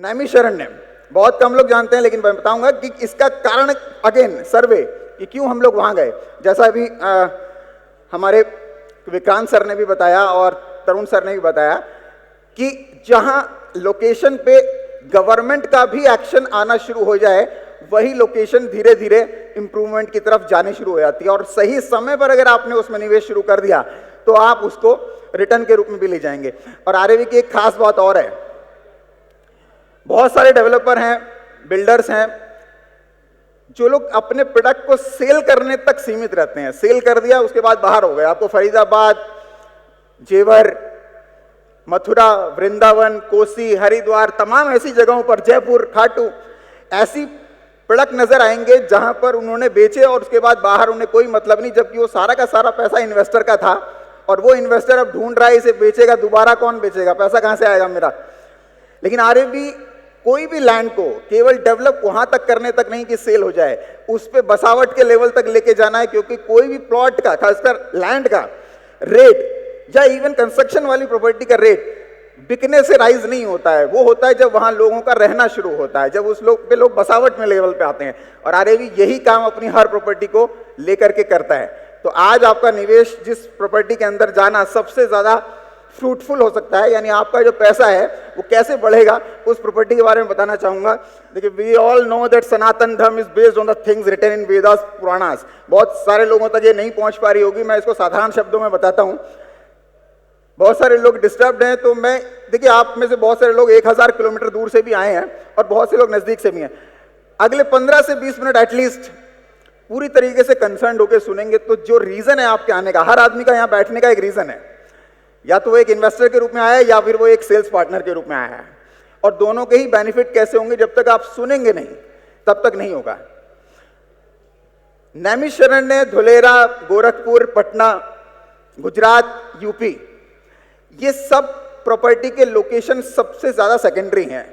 नैमिषारण्य बहुत कम लोग जानते हैं, लेकिन मैं बताऊंगा कि इसका कारण अगेन सर्वे कि क्यों हम लोग वहां गए। जैसा अभी हमारे विक्रांत सर ने भी बताया और तरुण सर ने भी बताया कि जहां लोकेशन पे गवर्नमेंट का भी एक्शन आना शुरू हो जाए, वही लोकेशन धीरे धीरे इंप्रूवमेंट की तरफ जाने शुरू हो जाती है। और सही समय पर अगर आपने उसमें निवेश शुरू कर दिया तो आप उसको रिटर्न के रूप में भी ले जाएंगे। और आरएवी की एक खास बात और है, बहुत सारे डेवलपर हैं, बिल्डर्स हैं, जो लोग अपने प्रोडक्ट को सेल करने तक सीमित रहते हैं। सेल कर दिया उसके बाद बाहर हो गए। आपको फरीदाबाद, जेवर, मथुरा, वृंदावन, कोसी, हरिद्वार, तमाम ऐसी जगहों पर, जयपुर, खाटू, ऐसी प्रोडक्ट नजर आएंगे जहां पर उन्होंने बेचे और उसके बाद बाहर उन्हें कोई मतलब नहीं, जबकि वो सारा का सारा पैसा इन्वेस्टर का था और वो इन्वेस्टर अब ढूंढ रहा है इसे बेचेगा, दोबारा कौन बेचेगा, पैसा कहां से आएगा मेरा। लेकिन आरएवी कोई भी लैंड को केवल डेवलप वहां तक करने तक नहीं कि सेल हो जाए, उस पे बसावट के लेवल तक लेके जाना है। क्योंकि कोई भी प्लॉट का, खासकर लैंड का रेट या इवन कंस्ट्रक्शन वाली प्रॉपर्टी का रेट बिकने से राइज नहीं होता है, वो होता है जब वहां लोगों का रहना शुरू होता है, जब उस लोग पे लोग बसावट में लेवल पे आते हैं। और आरएवी यही काम अपनी हर प्रॉपर्टी को लेकर के करता है। तो आज आपका निवेश जिस प्रॉपर्टी के अंदर जाना सबसे ज्यादा फ्रूटफुल हो सकता है, यानी आपका जो पैसा है वो कैसे बढ़ेगा, उस प्रॉपर्टी के बारे में बताना चाहूंगा। देखिए, we all know that Sanatan Dharma is based on the things written in Vedas Puranas. बहुत सारे लोगों तक ये नहीं पहुंच पा रही होगी, मैं इसको साधारण शब्दों में बताता हूं। बहुत सारे लोग डिस्टर्ब्ड हैं, तो मैं, देखिए, आप में से बहुत सारे लोग 1000 किलोमीटर दूर से भी आए हैं और बहुत से लोग नजदीक से भी हैं। अगले 15 से 20 मिनट एटलीस्ट पूरी तरीके से कंसर्न होकर सुनेंगे। तो जो रीजन है आपके आने का, हर आदमी का यहाँ बैठने का एक रीजन है, या तो वो एक इन्वेस्टर के रूप में आया है या फिर वो एक सेल्स पार्टनर के रूप में आया है। और दोनों के ही बेनिफिट कैसे होंगे, जब तक आप सुनेंगे नहीं तब तक नहीं होगा। नैमिषारण्य, धुलेरा, गोरखपुर, पटना, गुजरात, यूपी, ये सब प्रॉपर्टी के लोकेशन सबसे ज्यादा सेकेंडरी हैं।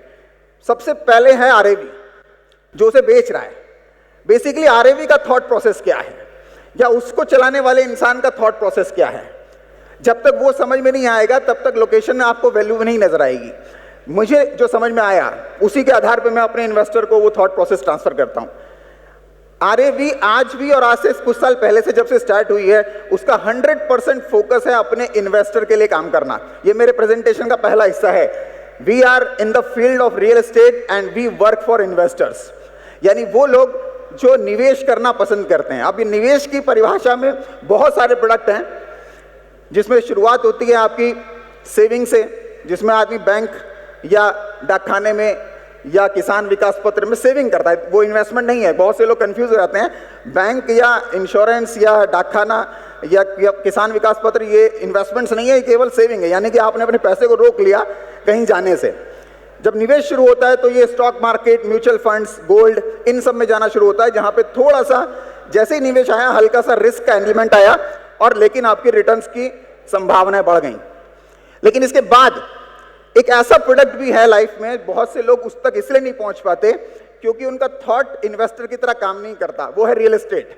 सबसे पहले है आरएवी जो उसे बेच रहा है। बेसिकली आरएवी का थॉट प्रोसेस क्या है, या उसको चलाने वाले इंसान का थॉट प्रोसेस क्या है, जब तक वो समझ में नहीं आएगा तब तक लोकेशन में आपको वैल्यू नहीं नजर आएगी। मुझे जो समझ में आया उसी के आधार पर मैं अपने इन्वेस्टर को वो थॉट प्रोसेस ट्रांसफर करता हूं। आरएवी आज भी और आज से कुछ साल पहले से जब से स्टार्ट हुई है, उसका 100% फोकस है अपने इन्वेस्टर के लिए काम करना। ये मेरे प्रेजेंटेशन का पहला हिस्सा है। We are in the field of real estate and we work for investors, यानी वो लोग जो निवेश करना पसंद करते हैं। अब ये निवेश की परिभाषा में बहुत सारे प्रोडक्ट हैं, जिसमें शुरुआत होती है आपकी सेविंग से, जिसमें आदमी बैंक या डाकखाने में या किसान विकास पत्र में सेविंग करता है। वो इन्वेस्टमेंट नहीं है, बहुत से लोग कंफ्यूज हो जाते हैं। बैंक या इंश्योरेंस या डाकखाना या किसान विकास पत्र ये इन्वेस्टमेंट्स नहीं है, ये केवल सेविंग है, यानी कि आपने अपने पैसे को रोक लिया कहीं जाने से। जब निवेश शुरू होता है तो ये stock market, mutual funds, gold, इन सब में जाना शुरू होता है, जहां पे थोड़ा सा जैसे ही निवेश आया हल्का सा रिस्क का एलिमेंट आया, और लेकिन आपकी रिटर्न्स की संभावनाएं बढ़ गई। लेकिन इसके बाद एक ऐसा प्रोडक्ट भी है लाइफ में, बहुत से लोग उस तक इसलिए नहीं पहुंच पाते क्योंकि उनका थॉट इन्वेस्टर की तरह काम नहीं करता। वो है रियल एस्टेट,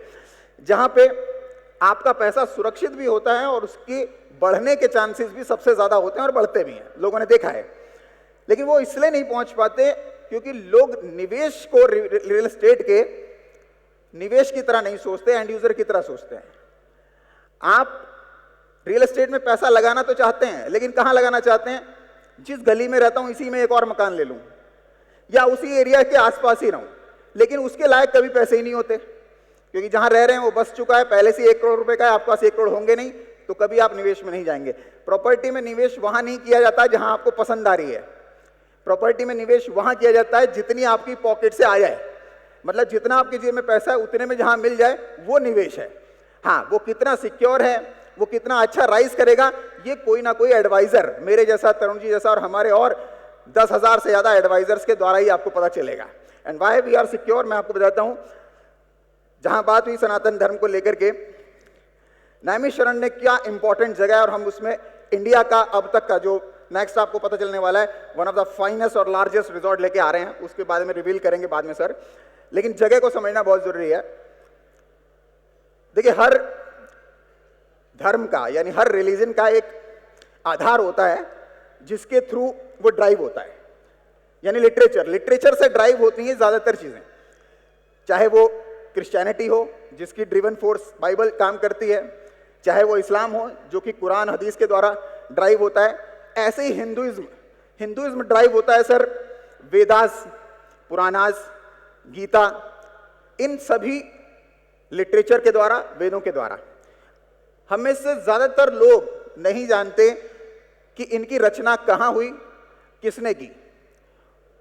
जहां पे आपका पैसा सुरक्षित भी होता है और उसकी बढ़ने के चांसेस भी सबसे ज्यादा होते हैं और बढ़ते भी हैं, लोगों ने देखा है। लेकिन वो इसलिए नहीं पहुंच पाते क्योंकि लोग निवेश को रियल एस्टेट के निवेश की तरह नहीं सोचते, एंड यूजर की तरह सोचते हैं। आप रियल एस्टेट में पैसा लगाना तो चाहते हैं, लेकिन कहां लगाना चाहते हैं? जिस गली में रहता हूं इसी में एक और मकान ले लूं, या उसी एरिया के आसपास ही रहूं, लेकिन उसके लायक कभी पैसे ही नहीं होते, क्योंकि जहां रह रहे हैं वो बस चुका है, पहले से 1 करोड़ रुपए का है, आपके पास 1 करोड़ होंगे नहीं, तो कभी आप निवेश में नहीं जाएंगे। प्रॉपर्टी में निवेश वहां नहीं किया जाता जहां आपको पसंद आ रही है। प्रॉपर्टी में निवेश वहां किया जाता है जितनी आपकी पॉकेट से आ जाए, मतलब जितना आपकी जेब में पैसा है उतने में जहां मिल जाए वो निवेश है। हाँ, वो कितना सिक्योर है, वो कितना अच्छा राइज करेगा, ये कोई ना कोई एडवाइजर, मेरे जैसा, तरुण जी जैसा और हमारे और 10,000 से ज्यादा एडवाइजर्स के द्वारा ही आपको पता चलेगा। And why we are secure, मैं आपको बताता हूं। जहां बात हुई सनातन धर्म को लेकर के, नैमिषारण्य क्या इंपॉर्टेंट जगह है, और हम उसमें इंडिया का अब तक का जो नेक्स्ट आपको पता चलने वाला है, वन ऑफ द फाइनेस्ट और लार्जेस्ट रिजॉर्ट लेके आ रहे हैं, उसके बारे में रिवील करेंगे बाद में सर। लेकिन जगह को समझना बहुत जरूरी है। देखिए, हर धर्म का यानी हर रिलीजन का एक आधार होता है जिसके थ्रू वो ड्राइव होता है। यानी लिटरेचर, लिटरेचर से ड्राइव होती हैं ज्यादातर चीजें, चाहे वो क्रिश्चियनिटी हो जिसकी ड्रिवन फोर्स बाइबल काम करती है, चाहे वो इस्लाम हो जो कि कुरान हदीस के द्वारा ड्राइव होता है, ऐसे ही हिंदुइज्म ड्राइव होता है सर वेदास, पुराणास, गीता, इन सभी लिटरेचर के द्वारा, वेदों के द्वारा। हम में से ज्यादातर लोग नहीं जानते कि इनकी रचना कहाँ हुई, किसने की।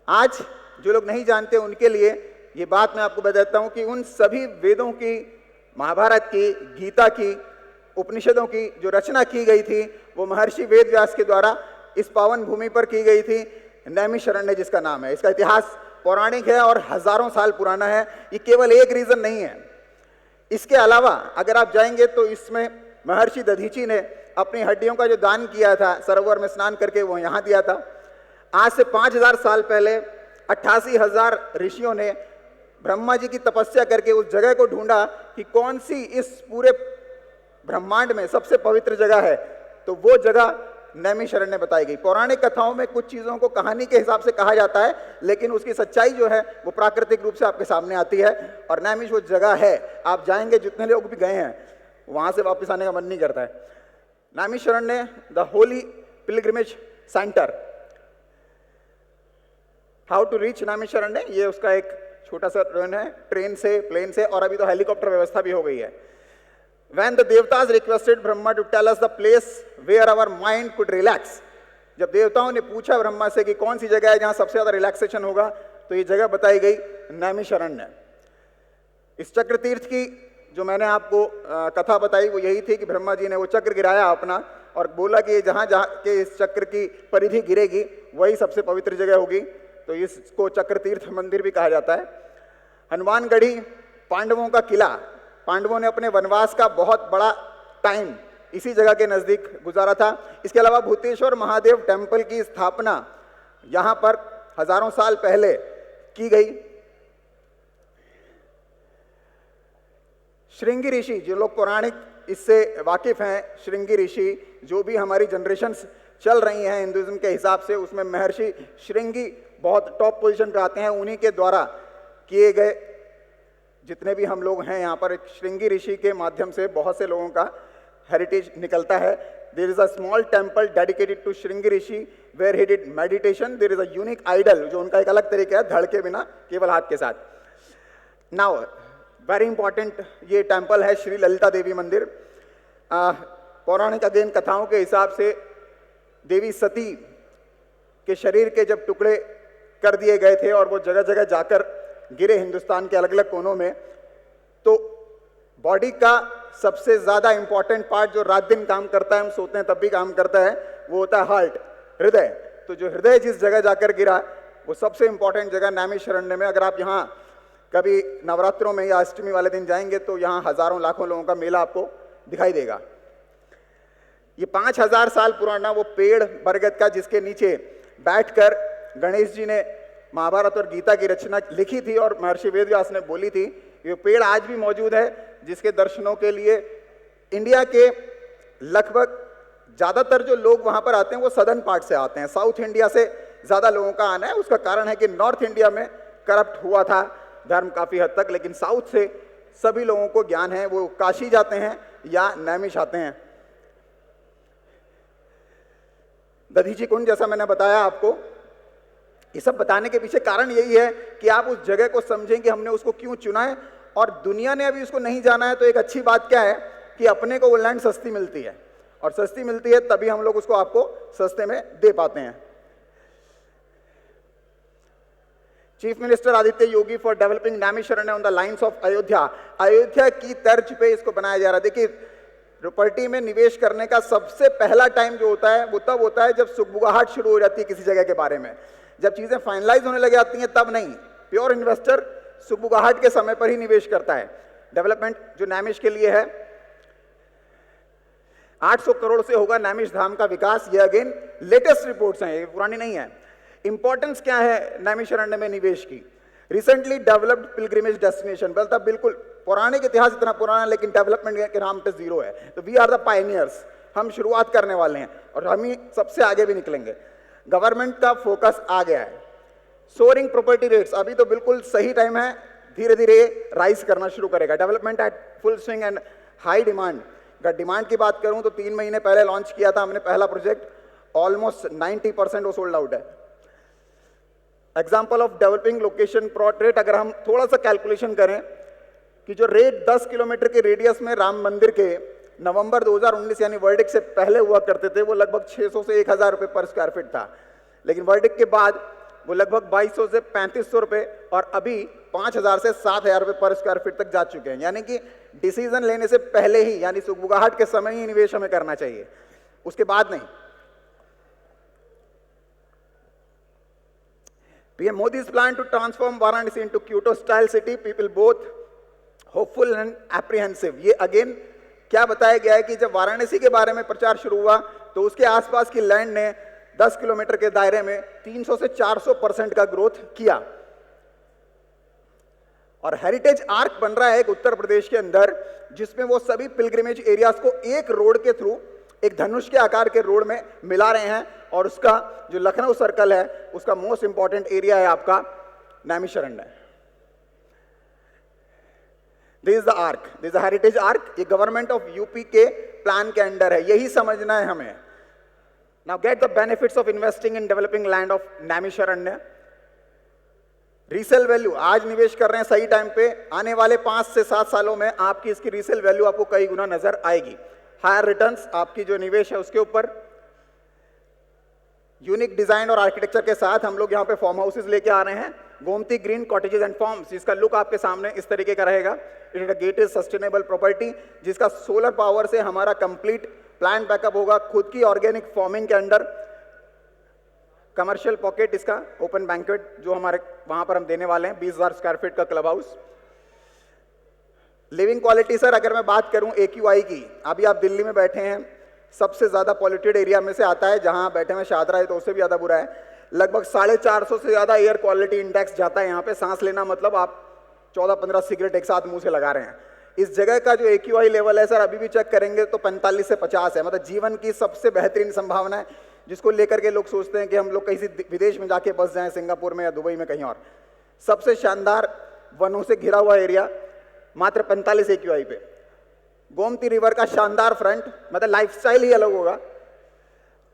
आज जो लोग नहीं जानते उनके लिए ये बात मैं आपको बताता हूं कि उन सभी वेदों की, महाभारत की, गीता की, उपनिषदों की जो रचना की गई थी वो महर्षि वेद व्यास के द्वारा इस पावन भूमि पर की गई थी, नैमिषारण्य जिसका नाम है। इसका इतिहास पौराणिक है और हजारों साल पुराना है। ये केवल एक रीजन नहीं है, इसके अलावा अगर आप जाएंगे तो इसमें महर्षि दधीची ने अपनी हड्डियों का जो दान किया था सरोवर में स्नान करके, वो यहाँ दिया था। आज से 5000 साल पहले 88,000 ऋषियों ने ब्रह्मा जी की तपस्या करके उस जगह को ढूंढा कि कौन सी इस पूरे ब्रह्मांड में सबसे पवित्र जगह है, तो वो जगह नैमिषारण्य बताई गई। पौराणिक कथाओं में कुछ चीजों को कहानी के हिसाब से कहा जाता है, लेकिन उसकी सच्चाई जो है वो प्राकृतिक रूप से आपके सामने आती है। और नैमिष वो जगह है, आप जाएंगे, जितने लोग भी गए हैं वहां से वापस आने का मन नहीं करता है। Naimisharanya the holy pilgrimage centre. How to reach Naimisharanya, ये उसका एक छोटा सा रन है, ट्रेन से, प्लेन से, और अभी तो हेलीकॉप्टर व्यवस्था भी हो गई है। When the Devtas requested Brahma to tell us the place where our mind could relax, जब देवताओं ने पूछा ब्रह्मा से कि कौन सी जगह है जहां सबसे ज्यादा रिलैक्सेशन होगा, तो ये जगह बताई गई नैमिषारण्य। इस चक्र तीर्थ की जो मैंने आपको कथा बताई वो यही थी कि ब्रह्मा जी ने वो चक्र गिराया अपना और बोला कि जहां जहां के इस चक्र की परिधि गिरेगी वही सबसे पवित्र जगह होगी, तो इसको चक्र तीर्थ मंदिर भी कहा जाता है। हनुमानगढ़ी पांडवों का किला, पांडवों ने अपने वनवास का बहुत बड़ा टाइम इसी जगह के नजदीक गुजारा था। इसके अलावा भूतेश्वर महादेव टेम्पल की स्थापना यहां पर हजारों साल पहले की गई। श्रृंगी ऋषि, जो लोग पौराणिक इससे वाकिफ हैं, श्रृंगी ऋषि जो भी हमारी जनरेशन्स चल रही हैं हिंदुइज्म के हिसाब से, उसमें महर्षि श्रृंगी बहुत टॉप पोजीशन पे आते हैं। उन्हीं के द्वारा किए गए जितने भी हम लोग हैं यहाँ पर, एक श्रृंगी ऋषि के माध्यम से बहुत से लोगों का हेरिटेज निकलता है। There is a small temple dedicated to Shringi Rishi where he did meditation. There is a unique idol, जो उनका एक अलग तरीका है, धड़ के बिना, केवल हाथ के साथ। नाउ वेरी इंपॉर्टेंट ये टेम्पल है श्री ललिता देवी मंदिर। पौराणिक अध्ययन कथाओं के हिसाब से देवी सती के शरीर के जब टुकड़े कर दिए गए थे और वो जगह जगह जाकर गिरे हिंदुस्तान के अलग अलग कोनों में, तो बॉडी का सबसे ज्यादा इंपॉर्टेंट पार्ट जो रात दिन काम करता है, हम सोते हैं तब भी काम करता है, वो होता है हार्ट, हृदय। तो जो हृदय जिस जगह जाकर गिरा वो सबसे इंपॉर्टेंट जगह नैमिषारण्य में। अगर आप यहाँ कभी नवरात्रों में या अष्टमी वाले दिन जाएंगे तो यहाँ हजारों लाखों लोगों का मेला आपको दिखाई देगा। ये 5000 साल पुराना वो पेड़ बरगद का जिसके नीचे बैठकर गणेश जी ने महाभारत और गीता की रचना लिखी थी और महर्षि वेदव्यास ने बोली थी, ये पेड़ आज भी मौजूद है, जिसके दर्शनों के लिए इंडिया के लगभग ज्यादातर जो लोग वहां पर आते हैं वो सदर्न पार्ट से आते हैं। साउथ इंडिया से ज्यादा लोगों का आना है। उसका कारण है कि नॉर्थ इंडिया में करप्ट हुआ था धर्म काफी हद तक, लेकिन साउथ से सभी लोगों को ज्ञान है, वो काशी जाते हैं या नैमिष आते हैं। दधीची कुंड, जैसा मैंने बताया आपको, ये सब बताने के पीछे कारण यही है कि आप उस जगह को समझें कि हमने उसको क्यों चुना है। और दुनिया ने अभी उसको नहीं जाना है, तो एक अच्छी बात क्या है कि अपने को वो लैंड सस्ती मिलती है, और सस्ती मिलती है तभी हम लोग उसको आपको सस्ते में दे पाते हैं। Chief minister Aditya Yogi for developing Naimisharanya on the lines of Ayodhya. Ayodhya की तर्ज पे इसको बनाया जा रहा है। देखिए, प्रॉपर्टी में निवेश करने का सबसे पहला टाइम जो होता है वो तब होता है जब सुगबुगाहट शुरू हो जाती है किसी जगह के बारे में। जब चीजें फाइनलाइज होने लग जाती हैं तब नहीं। प्योर इन्वेस्टर सुगबुगाहट के समय पर ही निवेश करता है। डेवलपमेंट जो नैमिष के लिए है, 800 करोड़ से होगा नैमिष धाम का विकास। ये अगेन लेटेस्ट रिपोर्ट्स हैं, ये पुरानी नहीं है। इंपॉर्टेंस क्या है नैमिषारण्य में निवेश की? Recently developed pilgrimage destination. तब बिल्कुल पौराणिक इतिहास इतना पुराना है, लेकिन डेवलपमेंट के नाम पे जीरो है। तो वी आर द पायनियर्स, हम शुरुआत करने वाले हैं और हम ही सबसे आगे भी निकलेंगे। गवर्नमेंट का फोकस आ गया है। सोरिंग प्रॉपर्टी रेट्स, अभी तो बिल्कुल सही टाइम है, धीरे धीरे राइज करना शुरू करेगा। Development at full swing and high demand. अगर डिमांड की बात करूं तो 3 महीने पहले लॉन्च किया था हमने पहला प्रोजेक्ट, ऑलमोस्ट 90% वो सोल्ड आउट है। Example of developing location plot rate, अगर हम थोड़ा सा कैलकुलेशन करें कि जो रेट 10 किलोमीटर के रेडियस में राम मंदिर के नवंबर 2019 यानी वर्डिक्ट से पहले हुआ करते थे, वो लगभग 600 से 1000 रुपये पर स्क्वायर फीट था। लेकिन वर्डिक्ट के बाद वो लगभग 2200 से 3500 रुपये और अभी 5000 से 7000 रुपये पर स्क्वायर फीट तक जा चुके हैं। यानी कि डिसीजन लेने से पहले ही, यानी सुगबुगाहट के समय ही निवेश हमें करना चाहिए, उसके बाद नहीं। PM Modi's plan to transform Varanasi into Kyoto style city, people both hopeful and apprehensive। ये अगेन क्या बताया गया है कि जब वाराणसी के बारे में प्रचार शुरू हुआ तो उसके आसपास की लैंड ने 10 किलोमीटर के दायरे में 300 से 400% का ग्रोथ किया। और हेरिटेज आर्क बन रहा है एक उत्तर प्रदेश के अंदर, जिसमें वो सभी पिलग्रिमेज एरियाज को एक रोड के थ्रू, एक धनुष के आकार के रोड में मिला रहे हैं। और उसका जो लखनऊ सर्कल है उसका मोस्ट इंपॉर्टेंट एरिया है आपका Naimisharanya. This is the arc, this is heritage arc. ये गवर्नमेंट ऑफ यूपी के प्लान के अंडर है, यही समझना है हमें। Now get the benefits of investing in developing land of Naimisharanya. Resale value, आज निवेश कर रहे हैं सही टाइम पे, आने वाले 5 से 7 सालों में आपकी इसकी रीसेल वैल्यू आपको कई गुना नजर आएगी। हायर रिटर्न्स आपकी जो निवेश है उसके ऊपर। यूनिक डिजाइन और आर्किटेक्चर के साथ हम लोग यहाँ पे फार्म हाउसेज लेके आ रहे हैं, Gomti green cottages and farms, जिसका लुक आपके सामने इस तरीके का रहेगा। It is a gated sustainable property, जिसका सोलर पावर से हमारा कंप्लीट प्लान बैकअप होगा, खुद की ऑर्गेनिक फार्मिंग के अंडर। कमर्शियल पॉकेट इसका, ओपन बैंक्वेट जो हमारे वहां पर हम देने वाले हैं, 20,000 स्क्वायर फीट का club house. Living quality sir, अगर मैं बात करूं AQI की, अभी आप दिल्ली में बैठे हैं, सबसे ज्यादा पॉल्यूटेड एरिया में से आता है, जहां बैठे में शादरा है तो उससे भी ज्यादा बुरा है। लगभग 450 से ज्यादा एयर क्वालिटी इंडेक्स जाता है यहाँ पे। सांस लेना मतलब आप 14-15 सिगरेट एक साथ मुंह से लगा रहे हैं। इस जगह का जो AQI लेवल है सर, अभी भी चेक करेंगे तो 45 से 50 है, मतलब जीवन की सबसे बेहतरीन संभावना है, जिसको लेकर के लोग सोचते हैं कि हम लोग किसी विदेश में जाके बस जाएं, सिंगापुर में या दुबई में कहीं और। सबसे शानदार वनों से घिरा हुआ एरिया, मात्र 45 AQI पे। गोमती रिवर का शानदार फ्रंट, मतलब लाइफस्टाइल ही अलग होगा।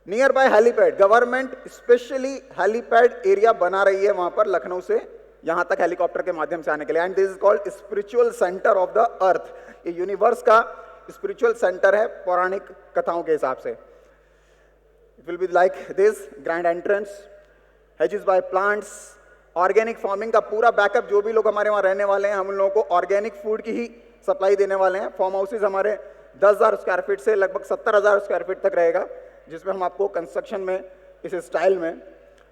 Near by helipad, government specially helipad area बना रही है वहां पर, लखनऊ से यहां तक हेलीकॉप्टर के माध्यम से आने के लिए। And this is called spiritual centre of the earth. ये यूनिवर्स का स्पिरिचुअल सेंटर है पौराणिक कथाओं के हिसाब से। It will be like this, grand entrance, hedges by plants, organic farming का पूरा बैकअप। जो भी लोग हमारे वहां रहने वाले हैं, हम उन लोगों को ऑर्गेनिक फूड की ही सप्लाई देने वाले हैं। फार्म हाउसेज हमारे 10,000 स्क्वायर फीट से लगभग 70,000 स्क्वायर फीट तक रहेगा, जिसमें हम आपको कंस्ट्रक्शन में इस स्टाइल में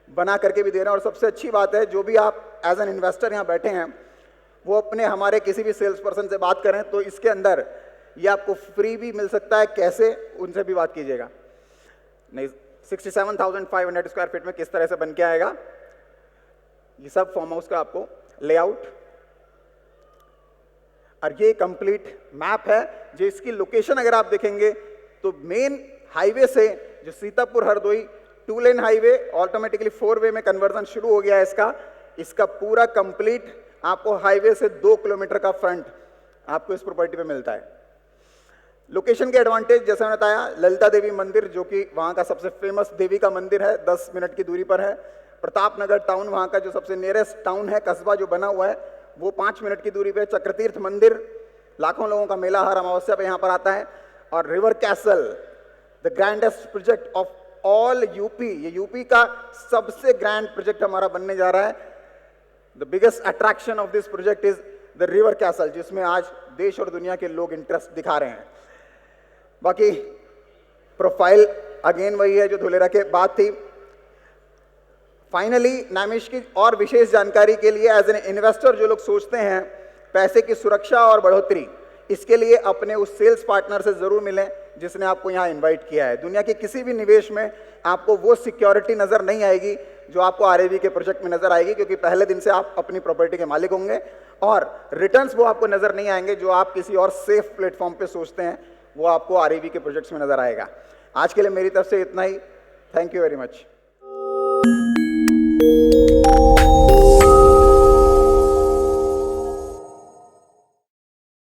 बना करके भी दे रहे हैं। और सबसे अच्छी बात है, जो भी आप एज एन इन्वेस्टर यहाँ बैठे हैं, वो अपने हमारे किसी भी सेल्स पर्सन से बात करें तो इसके अंदर ये आपको फ्री भी मिल सकता है। कैसे, उनसे भी बात कीजिएगा। नहीं, 67,500 स्क्वायर फीट में किस तरह से बन के आएगा, ये सब फार्म हाउस का आपको लेआउट। और ये कंप्लीट मैप है, जिसकी लोकेशन अगर आप देखेंगे तो मेन हाईवे से जो Sitapur Hardoi 2 lane highway automatically 4 वे में कन्वर्जन शुरू हो गया है इसका पूरा कंप्लीट आपको हाईवे से 2 किलोमीटर का फ्रंट आपको इस प्रॉपर्टी पे मिलता है। लोकेशन के एडवांटेज जैसे मैंने बताया, ललिता देवी मंदिर जो कि वहाँ का सबसे फेमस देवी का मंदिर है, 10 मिनट की दूरी पर है। प्रतापनगर टाउन वहाँ का जो सबसे नियरेस्ट टाउन है, कस्बा जो बना हुआ है, वो 5 मिनट की दूरी पे। चक्रतीर्थ मंदिर, लाखों लोगों का मेला हर अमावस्या पे यहाँ पर आता है। और river castle, the grandest project of all UP, ये यूपी का सबसे ग्रैंड प्रोजेक्ट हमारा बनने जा रहा है। The biggest attraction of this project is the river castle, जिसमें आज देश और दुनिया के लोग इंटरेस्ट दिखा रहे हैं। बाकी प्रोफाइल अगेन वही है जो धुलेरा के बाद थी। फाइनली नामिश की और विशेष जानकारी के लिए, एज एन इन्वेस्टर जो लोग सोचते हैं पैसे की सुरक्षा और बढ़ोतरी, इसके लिए अपने उस सेल्स पार्टनर से जरूर मिलें जिसने आपको यहाँ इनवाइट किया है। दुनिया के किसी भी निवेश में आपको वो सिक्योरिटी नजर नहीं आएगी जो आपको आरएवी के प्रोजेक्ट में नजर आएगी, क्योंकि पहले दिन से आप अपनी प्रॉपर्टी के मालिक होंगे। और रिटर्न्स वो आपको नजर नहीं आएंगे जो आप किसी और सेफ प्लेटफॉर्म पे सोचते हैं, वो आपको आरएवी के प्रोजेक्ट्स में नजर आएगा। आज के लिए मेरी तरफ से इतना ही। Thank you very much.